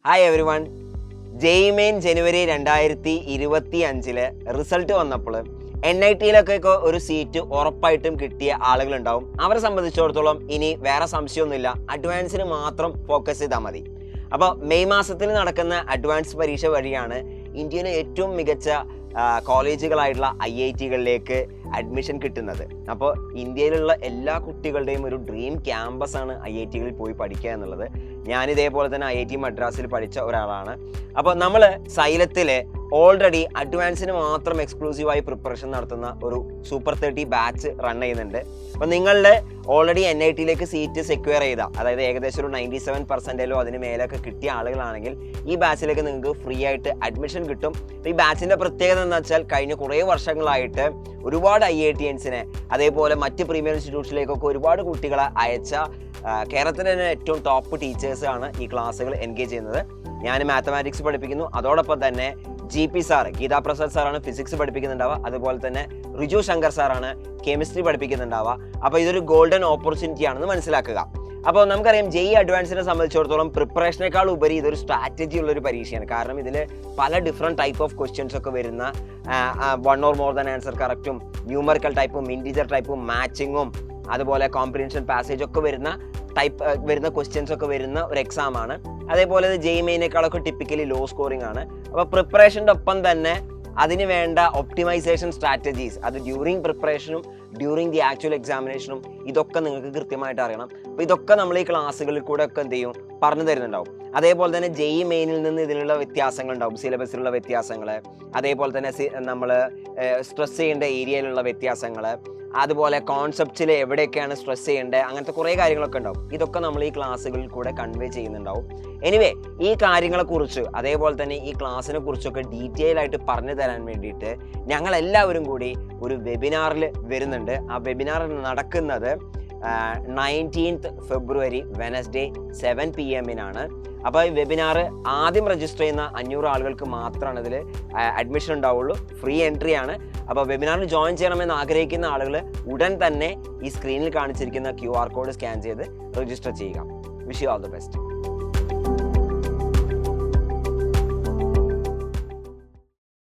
Hi everyone. JEE Main ജനുവരി 2025 result വന്നപ്പോൾ NIT ഒരു സീറ്റ് ഉറപ്പായിട്ടും കിട്ടിയ ആളുകളുണ്ടാവും. അവരെ സംബന്ധിച്ചിടത്തോളം ഇനി വേറെ സംശയമൊന്നുമില്ല, അഡ്വാൻസിന് മാത്രം ഫോക്കസ് ചെയ്താൽ മതി. അപ്പോൾ മെയ് മാസത്തിൽ നടക്കുന്ന അഡ്വാൻസ് പരീക്ഷ വഴിയാണ് ഇന്ത്യയിലെ ഏറ്റവും മികച്ച കോളേജുകളായിട്ടുള്ള IIT അഡ്മിഷൻ കിട്ടുന്നത്. അപ്പോൾ ഇന്ത്യയിലുള്ള എല്ലാ കുട്ടികളുടെയും ഒരു ഡ്രീം ക്യാമ്പസാണ് IIT പോയി പഠിക്കുക എന്നുള്ളത്. ഞാനിതേപോലെ തന്നെ IIT മദ്രാസിൽ പഠിച്ച ഒരാളാണ്. അപ്പോൾ നമ്മൾ സൈലത്തിൽ ഓൾറെഡി അഡ്വാൻസിന് മാത്രം എക്സ്ക്ലൂസീവായി പ്രിപ്പറേഷൻ നടത്തുന്ന ഒരു സൂപ്പർ 30 ബാച്ച് റൺ ചെയ്യുന്നുണ്ട്. അപ്പോൾ നിങ്ങളുടെ ഓൾറെഡി NIT സീറ്റ് സെക്യൂർ ചെയ്ത, അതായത് ഏകദേശം ഒരു 97% അതിന് മേലൊക്കെ കിട്ടിയ ആളുകളാണെങ്കിൽ ഈ ബാച്ചിലേക്ക് നിങ്ങൾക്ക് ഫ്രീ ആയിട്ട് അഡ്മിഷൻ കിട്ടും. ഈ ബാച്ചിൻ്റെ പ്രത്യേകത എന്ന് വെച്ചാൽ കഴിഞ്ഞ കുറേ വർഷങ്ങളായിട്ട് ഒരുപാട് IITiansനെ അതേപോലെ മറ്റ് പ്രീമിയർ ഇൻസ്റ്റിറ്റ്യൂഷനിലേക്കൊക്കെ ഒരുപാട് കുട്ടികളെ അയച്ച കേരളത്തിലെ തന്നെ ഏറ്റവും ടോപ്പ് ടീച്ചേഴ്സാണ് ഈ ക്ലാസ്സുകൾ എൻഗേജ് ചെയ്യുന്നത്. ഞാൻ മാത്തമാറ്റിക്സ് പഠിപ്പിക്കുന്നു, അതോടൊപ്പം തന്നെ GP സാർ ഗീതാ പ്രസാദ് സാറാണ് ഫിസിക്സ് പഠിപ്പിക്കുന്നുണ്ടാവുക, അതുപോലെ തന്നെ റിജു ശങ്കർ സാറാണ് കെമിസ്ട്രി പഠിപ്പിക്കുന്നുണ്ടാവുക. അപ്പോൾ ഇതൊരു ഗോൾഡൻ ഓപ്പർച്യൂണിറ്റി ആണെന്ന് മനസ്സിലാക്കുക. അപ്പോൾ നമുക്കറിയാം JEE അഡ്വാൻസിനെ സംബന്ധിച്ചിടത്തോളം പ്രിപ്പറേഷനേക്കാൾ ഉപരി ഇതൊരു സ്ട്രാറ്റജി ഉള്ളൊരു പരീക്ഷയാണ്. കാരണം ഇതിൽ പല ഡിഫറെൻറ്റ് ടൈപ്പ് ഓഫ് ക്വസ്റ്റ്യൻസ് ഒക്കെ വരുന്ന 1 or more than ആൻസർ കറക്റ്റും ന്യൂമറിക്കൽ ടൈപ്പും ഇൻറ്റീജർ ടൈപ്പും മാച്ചിങ്ങും അതുപോലെ കോംപ്രിഹെൻഷൻ പാസേജ് ഒക്കെ വരുന്ന ക്വസ്റ്റ്യൻസ് ഒക്കെ വരുന്ന ഒരു എക്സാമാണ്. അതേപോലെ JEE മെയിനേക്കാളൊക്കെ ടിപ്പിക്കലി ലോ സ്കോറിംഗ് ആണ്. അപ്പോൾ പ്രിപ്പറേഷൻ്റെ ഒപ്പം തന്നെ അതിന് വേണ്ട ഒപ്റ്റിമൈസേഷൻ സ്ട്രാറ്റജീസ് അത് ഡ്യൂറിങ് പ്രിപ്പറേഷനും ഡ്യൂറിങ് ദി ആക്ച്വൽ എക്സാമിനേഷനും ഇതൊക്കെ നിങ്ങൾക്ക് കൃത്യമായിട്ട് അറിയണം. അപ്പോൾ ഇതൊക്കെ നമ്മൾ ഈ ക്ലാസ്സുകളിൽ കൂടെ ഒക്കെ എന്ത് ചെയ്യും പറഞ്ഞു തരുന്നുണ്ടാവും. അതേപോലെ തന്നെ JEE മെയിനിൽ നിന്ന് ഇതിലുള്ള വ്യത്യാസങ്ങളുണ്ടാവും, സിലബസിലുള്ള വ്യത്യാസങ്ങൾ, അതേപോലെ തന്നെ നമ്മൾ സ്ട്രെസ് ചെയ്യേണ്ട ഏരിയയിലുള്ള വ്യത്യാസങ്ങൾ, അതുപോലെ കോൺസെപ്റ്റിൽ എവിടെയൊക്കെയാണ് സ്ട്രെസ് ചെയ്യേണ്ടത്, അങ്ങനത്തെ കുറേ കാര്യങ്ങളൊക്കെ ഉണ്ടാവും. ഇതൊക്കെ നമ്മൾ ഈ ക്ലാസ്സുകളിൽ കൂടെ കൺവേ ചെയ്യുന്നുണ്ടാവും. എനിവേ ഈ കാര്യങ്ങളെക്കുറിച്ച് അതേപോലെ തന്നെ ഈ ക്ലാസ്സിനെ കുറിച്ചൊക്കെ ഡീറ്റെയിൽ ആയിട്ട് പറഞ്ഞു തരാൻ വേണ്ടിയിട്ട് ഞങ്ങളെല്ലാവരും കൂടി ഒരു വെബിനാറിൽ വരുന്നുണ്ട്. ആ വെബിനാർ നടക്കുന്നത് 19th February വെനസ്ഡേ 7 PM അപ്പോൾ ഈ വെബിനാർ ആദ്യം രജിസ്റ്റർ ചെയ്യുന്ന 500 ആളുകൾക്ക് മാത്രമാണ് ഇതിൽ അഡ്മിഷൻ ഉണ്ടാവുള്ളൂ. ഫ്രീ എൻട്രി ആണ്. അപ്പോൾ വെബിനാറിൽ ജോയിൻ ചെയ്യണമെന്ന് ആഗ്രഹിക്കുന്ന ആളുകൾ ഉടൻ തന്നെ ഈ സ്ക്രീനിൽ കാണിച്ചിരിക്കുന്ന QR കോഡ് സ്കാൻ ചെയ്ത് രജിസ്റ്റർ ചെയ്യുക. Wish you all the best.